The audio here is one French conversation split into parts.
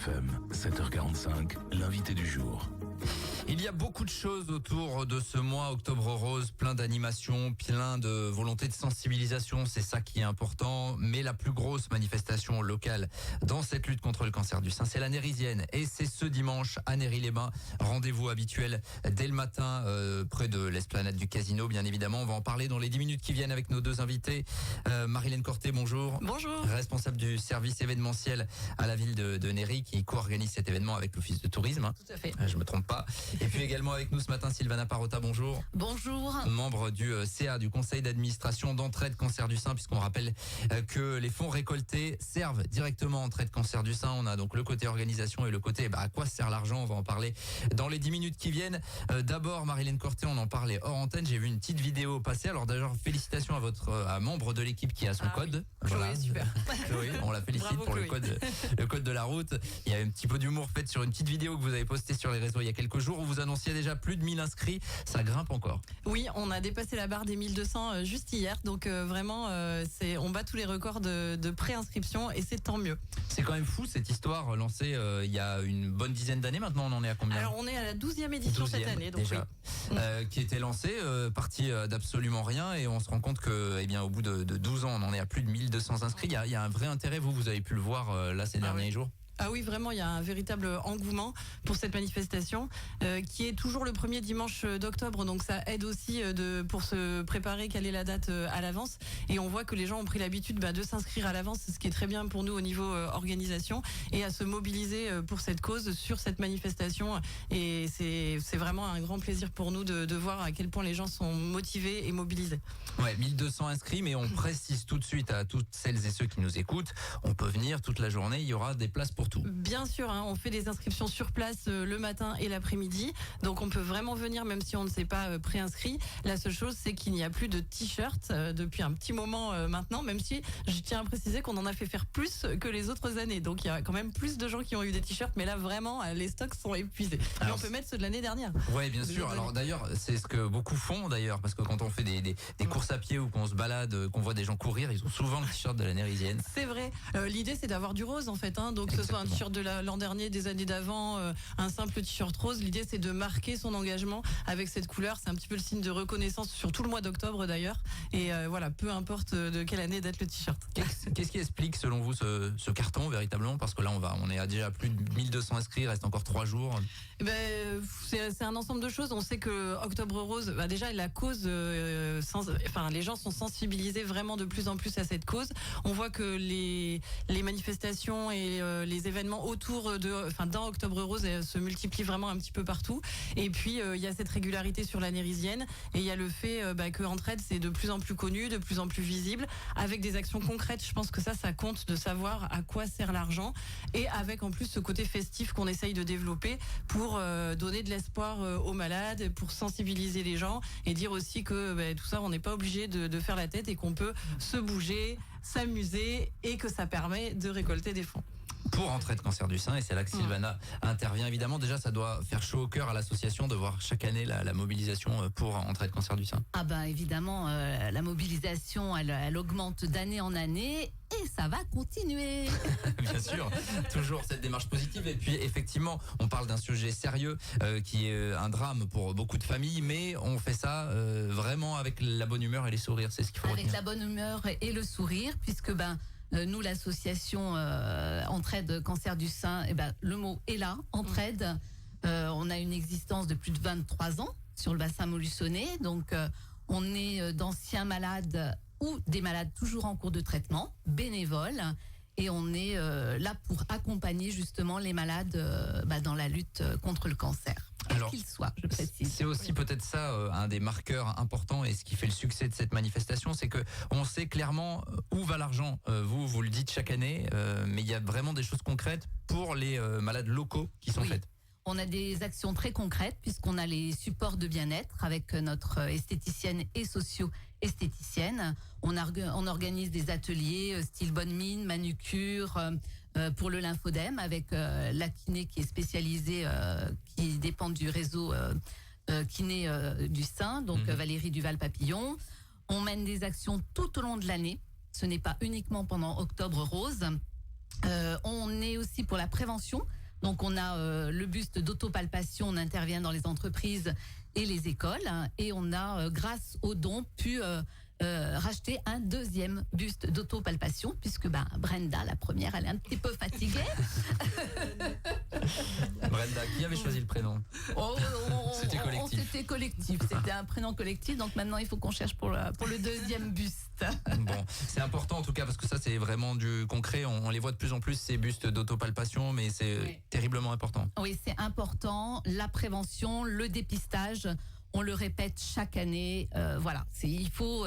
FM, 7h45, l'invité du jour. Il y a beaucoup de choses autour de ce mois Octobre Rose, plein d'animations, plein de volonté de sensibilisation, c'est ça qui est important. Mais la plus grosse manifestation locale dans cette lutte contre le cancer du sein, c'est la Nérisienne. Et c'est ce dimanche à Néry-les-Bains. Rendez-vous habituel dès le matin près de l'esplanade du Casino, bien évidemment. On va en parler dans les 10 minutes qui viennent avec nos deux invités. Marilène Corté, bonjour. Bonjour. Responsable du service événementiel à la ville de Néry qui co-organise cet événement avec l'Office de tourisme. Tout à fait. Je me trompe pas. Et puis également avec nous ce matin, Sylvana Parota, bonjour. Bonjour. Membre du CA, du conseil d'administration d'Entraide Cancer du Sein, puisqu'on rappelle que les fonds récoltés servent directement à Entraide Cancer du Sein. On a donc le côté organisation et le côté à quoi sert l'argent. On va en parler dans les 10 minutes qui viennent. D'abord, Marilène Corté, on en parlait hors antenne. J'ai vu une petite vidéo passer. Alors d'ailleurs, félicitations à membre de l'équipe qui a son code. Oui. Chloé, super. Chloé, on la félicite. Bravo, pour Chloé. le code de la route. Il y a un petit peu d'humour fait sur une petite vidéo que vous avez postée sur les réseaux il y a quelques jours où vous annonciez déjà plus de 1000 inscrits. Ça grimpe encore. Oui, on a dépassé la barre des 1200 juste hier. Donc vraiment, on bat tous les records de préinscription et c'est tant mieux. C'est quand même fou cette histoire lancée il y a une bonne dizaine d'années maintenant. On en est à combien? Alors on est à la 12e édition cette année. Donc déjà. Oui. Qui était lancée, partie d'absolument rien, et on se rend compte que, eh bien, au bout de 12 ans, on en est à plus de 1200 inscrits. Il y a un vrai intérêt. Vous avez pu le voir là ces derniers jours. Ah oui, vraiment, il y a un véritable engouement pour cette manifestation qui est toujours le premier dimanche d'octobre. Donc ça aide aussi pour se préparer, caler la date à l'avance. Et on voit que les gens ont pris l'habitude de s'inscrire à l'avance, ce qui est très bien pour nous au niveau organisation, et à se mobiliser pour cette cause sur cette manifestation. Et c'est vraiment un grand plaisir pour nous de voir à quel point les gens sont motivés et mobilisés. Ouais, 1200 inscrits, mais on précise tout de suite à toutes celles et ceux qui nous écoutent, on peut venir toute la journée, il y aura des places pour tout. Bien sûr, on fait des inscriptions sur place le matin et l'après-midi, donc on peut vraiment venir même si on ne s'est pas préinscrit. La seule chose, c'est qu'il n'y a plus de t-shirts depuis un petit moment maintenant, même si je tiens à préciser qu'on en a fait faire plus que les autres années, donc il y a quand même plus de gens qui ont eu des t-shirts, mais là vraiment les stocks sont épuisés. Mais on peut mettre ceux de l'année dernière. Ouais, bien sûr. Alors d'ailleurs, c'est ce que beaucoup font d'ailleurs, parce que quand on fait des courses à pied ou qu'on se balade, qu'on voit des gens courir, ils ont souvent le t-shirt de la Nérisienne. C'est vrai. L'idée, c'est d'avoir du rose en fait, donc que ce soit un t-shirt de l'an dernier, des années d'avant, un simple t-shirt rose. L'idée, c'est de marquer son engagement avec cette couleur. C'est un petit peu le signe de reconnaissance sur tout le mois d'octobre d'ailleurs. Et voilà, peu importe de quelle année date le t-shirt. Qu'est-ce qui explique selon vous ce carton véritablement? Parce que là, on est à déjà plus de 1200 inscrits, il reste encore 3 jours. C'est un ensemble de choses. On sait que Octobre Rose, déjà la cause, les gens sont sensibilisés vraiment de plus en plus à cette cause. On voit que les manifestations et les événements autour dans Octobre Rose se multiplient vraiment un petit peu partout. Et puis il y a cette régularité sur la Nérisienne, et il y a le fait que Entraide, c'est de plus en plus connu, de plus en plus visible, avec des actions concrètes. Je pense que ça compte de savoir à quoi sert l'argent, et avec en plus ce côté festif qu'on essaye de développer pour donner de l'espoir aux malades, pour sensibiliser les gens et dire aussi que tout ça, on n'est pas obligé de faire la tête et qu'on peut se bouger, s'amuser, et que ça permet de récolter des fonds. Pour Entraide Cancer du Sein, et c'est là que Sylvana intervient. Évidemment, déjà, ça doit faire chaud au cœur à l'association de voir chaque année la mobilisation pour Entraide Cancer du Sein. Ah bah évidemment, la mobilisation, elle augmente d'année en année. Et ça va continuer. Bien sûr, toujours cette démarche positive. Et puis effectivement, on parle d'un sujet sérieux qui est un drame pour beaucoup de familles, mais on fait ça vraiment avec la bonne humeur et les sourires, c'est ce qu'il faut Avec retenir. la bonne humeur et le sourire, puisque nous, l'association Entraide Cancer du Sein, le mot est là, Entraide. On a une existence de plus de 23 ans sur le bassin molussonnais, donc on est d'anciens malades ou des malades toujours en cours de traitement, bénévoles, et on est là pour accompagner justement les malades dans la lutte contre le cancer. Alors, qu'il soit, je précise. C'est aussi peut-être ça un des marqueurs importants, et ce qui fait le succès de cette manifestation, c'est que on sait clairement où va l'argent. Vous le dites chaque année, mais il y a vraiment des choses concrètes pour les malades locaux qui sont faites. On a des actions très concrètes puisqu'on a les supports de bien-être avec notre esthéticienne et socio-esthéticienne. On organise des ateliers style bonne mine, manucure, pour le lymphodème avec la kiné qui est spécialisée, qui dépend du réseau kiné du sein, donc Valérie Duval-Papillon. On mène des actions tout au long de l'année. Ce n'est pas uniquement pendant Octobre Rose. On est aussi pour la prévention. Donc on a le buste d'autopalpation, on intervient dans les entreprises et les écoles, hein, et on a, grâce aux dons, pu racheter un deuxième buste d'autopalpation, puisque Brenda, la première, elle est un petit peu fatiguée. Brenda, qui avait choisi le prénom? C'était collectif. C'était collectif, c'était un prénom collectif, donc maintenant il faut qu'on cherche pour le deuxième buste. Bon, c'est important en tout cas parce que ça c'est vraiment du concret, on les voit de plus en plus ces bustes d'autopalpation, mais c'est terriblement important. Oui, c'est important, la prévention, le dépistage. On le répète chaque année, voilà. Il faut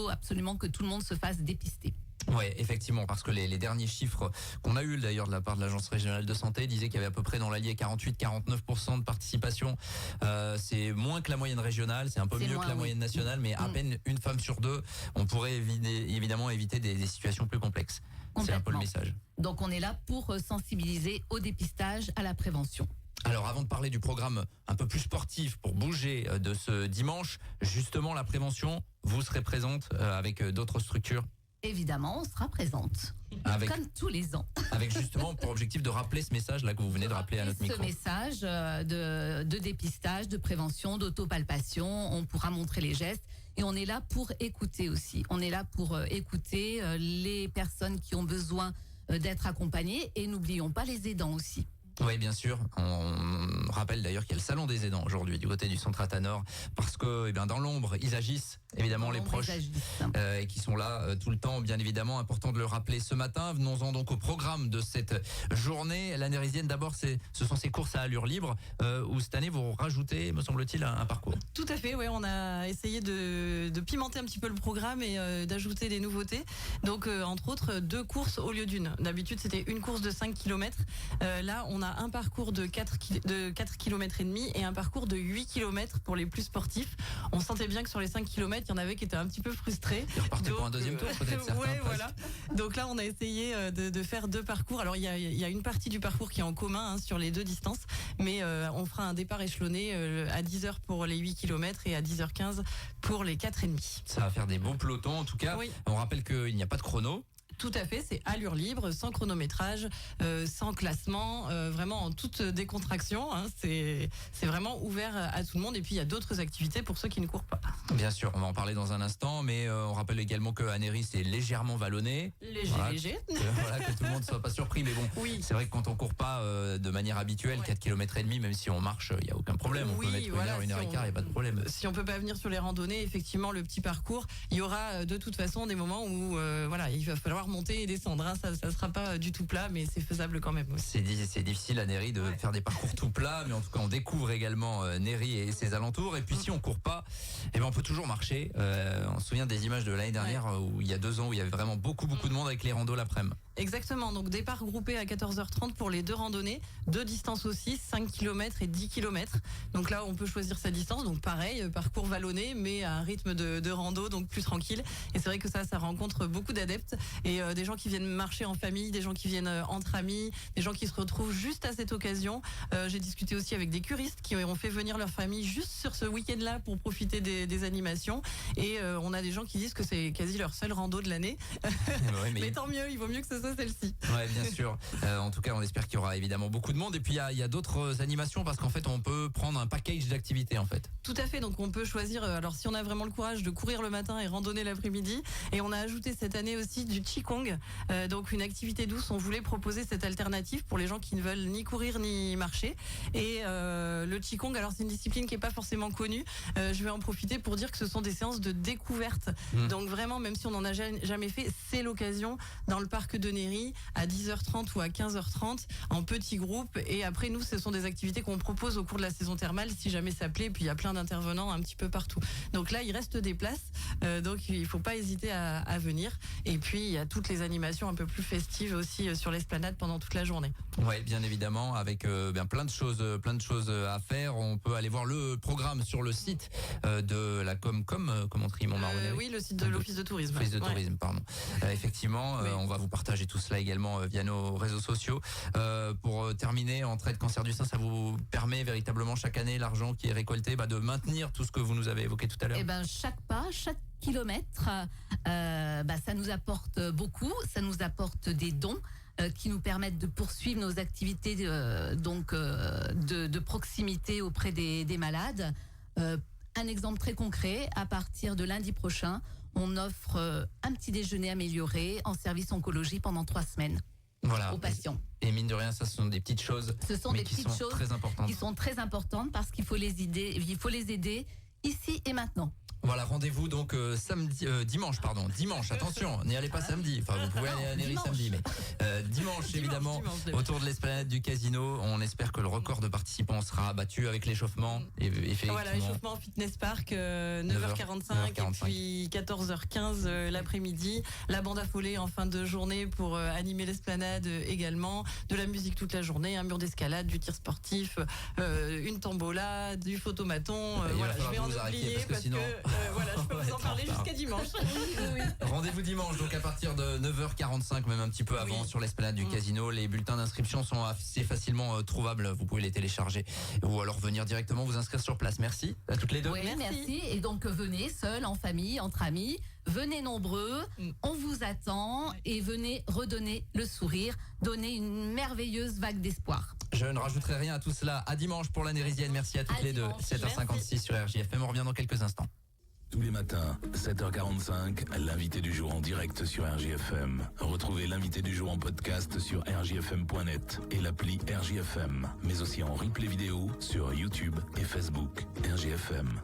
absolument que tout le monde se fasse dépister. Oui, effectivement, parce que les derniers chiffres qu'on a eu d'ailleurs de la part de l'Agence régionale de santé disaient qu'il y avait à peu près dans l'Allier 48-49% de participation. C'est moins que la moyenne régionale, c'est un peu mieux que la moyenne nationale, mais à peine une femme sur deux. On pourrait évidemment éviter des situations plus complexes. C'est un peu le message. Donc on est là pour sensibiliser au dépistage, à la prévention. Alors avant de parler du programme un peu plus sportif pour bouger de ce dimanche, justement la prévention, vous serez présente avec d'autres structures? Évidemment, on sera présente, comme tous les ans. Avec justement pour objectif de rappeler ce message là que vous venez de rappeler à notre micro. Ce message de dépistage, de prévention, d'autopalpation, on pourra montrer les gestes. Et on est là pour écouter aussi. On est là pour écouter les personnes qui ont besoin d'être accompagnées. Et n'oublions pas les aidants aussi. Oui, bien sûr. On rappelle d'ailleurs qu'il y a le salon des aidants aujourd'hui du côté du centre Athanor parce que dans l'ombre, ils agissent, évidemment les proches et qui sont là tout le temps, bien évidemment. Important de le rappeler ce matin. Venons-en donc au programme de cette journée. La Nérisienne, d'abord, ce sont ces courses à allure libre où cette année, vous rajoutez, me semble-t-il, un parcours. Tout à fait, ouais, on a essayé de pimenter un petit peu le programme et d'ajouter des nouveautés. Donc, entre autres, 2 courses au lieu d'une. D'habitude, c'était une course de 5 km. Là, on a un parcours de 4 km et demi et un parcours de 8 km pour les plus sportifs. On sentait bien que sur les 5 km, il y en avait qui étaient un petit peu frustrés. Ils repartaient pour un deuxième tour, peut-être certains. Ouais, voilà. Donc là, on a essayé de faire 2 parcours. Alors, il y a une partie du parcours qui est en commun sur les 2 distances, mais on fera un départ échelonné à 10h pour les 8 km et à 10h15 pour les 4,5. Ça va faire des beaux pelotons, en tout cas. Oui. On rappelle qu'il n'y a pas de chrono. Tout à fait, c'est allure libre, sans chronométrage, sans classement, vraiment en toute décontraction. Hein, c'est vraiment ouvert à tout le monde. Et puis il y a d'autres activités pour ceux qui ne courent pas. Bien sûr, on va en parler dans un instant, mais on rappelle également que Anéry c'est légèrement vallonné. Léger. Voilà, que tout le monde ne soit pas surpris, mais bon, oui. C'est vrai que quand on court pas de manière habituelle, 4 km et demi, même si on marche, il n'y a aucun problème. On peut mettre une heure et quart, il n'y a pas de problème. Si on peut pas venir sur les randonnées, effectivement, le petit parcours, il y aura de toute façon des moments où il va falloir monter et descendre. Hein. Ça sera pas du tout plat, mais c'est faisable quand même. C'est difficile à Néry de faire des parcours tout plats, mais en tout cas on découvre également Néry et ses alentours. Et puis si on court pas, on peut toujours marcher. On se souvient des images de l'année dernière où il y a 2 ans où il y avait vraiment beaucoup de monde avec les randos l'après-midi. Exactement, donc départ groupé à 14h30 pour les 2 randonnées, 2 distances aussi, 5 km et 10 km. Donc là on peut choisir sa distance, donc pareil, parcours vallonné mais à un rythme de rando, donc plus tranquille. Et c'est vrai que ça rencontre beaucoup d'adeptes et des gens qui viennent marcher en famille, des gens qui viennent entre amis, des gens qui se retrouvent juste à cette occasion. J'ai discuté aussi avec des curistes qui ont fait venir leur famille juste sur ce week-end-là pour profiter des animations. Et on a des gens qui disent que c'est quasi leur seule rando de l'année. Mais tant mieux, il vaut mieux que ce soit celle-ci. Ouais, bien sûr. En tout cas, on espère qu'il y aura évidemment beaucoup de monde. Et puis, il y a d'autres animations parce qu'en fait, on peut prendre un package d'activités en fait. Tout à fait. Donc, on peut choisir, alors si on a vraiment le courage de courir le matin et randonner l'après-midi. Et on a ajouté cette année aussi du Qigong. Donc, une activité douce. On voulait proposer cette alternative pour les gens qui ne veulent ni courir ni marcher. Et le Qigong, alors c'est une discipline qui n'est pas forcément connue. Je vais en profiter pour dire que ce sont des séances de découverte. Donc, vraiment, même si on n'en a jamais fait, c'est l'occasion dans le parc de Néry à 10h30 ou à 15h30 en petits groupes. Et après, nous, ce sont des activités qu'on propose au cours de la saison thermale si jamais ça plaît. Puis il y a plein d'intervenants un petit peu partout. Donc là, il reste des places. Donc il ne faut pas hésiter à venir. Et puis il y a toutes les animations un peu plus festives aussi sur l'esplanade pendant toute la journée. Oui, bien évidemment, avec plein de choses à faire. On peut aller voir le programme sur le site de la Commentry Montmartre. Oui, le site de l'Office de tourisme. Office de tourisme, pardon. Effectivement, on va vous partager tout cela également via nos réseaux sociaux. Pour terminer, en trait de cancer du sein, ça vous permet véritablement chaque année l'argent qui est récolté de maintenir tout ce que vous nous avez évoqué tout à l'heure. Chaque pas, chaque kilomètre, ça nous apporte beaucoup, ça nous apporte des dons. qui nous permettent de poursuivre nos activités de proximité auprès des malades. Un exemple très concret, à partir de lundi prochain, on offre un petit déjeuner amélioré en service oncologie pendant 3 semaines Voilà. aux patients. Et mine de rien, ça, ce sont des petites choses, Ce sont mais des qui petites sont choses très importantes. qui sont très importantes parce qu'il faut les aider ici et maintenant. Voilà, rendez-vous donc dimanche, attention, n'y allez pas samedi, enfin vous pouvez aller à la mairie dimanche. samedi, mais dimanche évidemment, dimanche. autour de l'esplanade du casino, on espère que le record de participants sera battu avec l'échauffement, et effectivement. Voilà, échauffement Fitness Park, 9h45 et puis 14h15 l'après-midi. La bande affolée en fin de journée pour animer l'esplanade également. De la musique toute la journée, un mur d'escalade, du tir sportif, une tombola, du photomaton. Il va Voilà, je falloir vais que en vous arrêtiez, oublier parce que parce sinon, que voilà, je peux on va vous en être parler en retard. jusqu'à dimanche. Rendez-vous dimanche, donc à partir de 9h45, même un petit peu avant, Oui. sur l'esplanade du casino. Les bulletins d'inscription sont assez facilement trouvables. Vous pouvez les télécharger ou alors venir directement vous inscrire sur place. Merci à toutes les deux. Oui, merci. Et donc venez seul, en famille, entre amis. Venez nombreux, on vous attend et venez redonner le sourire, donner une merveilleuse vague d'espoir. Je ne rajouterai rien à tout cela. À dimanche pour la Nérisienne. Merci à toutes À les deux. dimanche. 7h56 sur RJFM. On revient dans quelques instants. Tous les matins, 7h45, l'invité du jour en direct sur RJFM. Retrouvez l'invité du jour en podcast sur rjfm.net et l'appli RJFM, mais aussi en replay vidéo sur YouTube et Facebook. RJFM.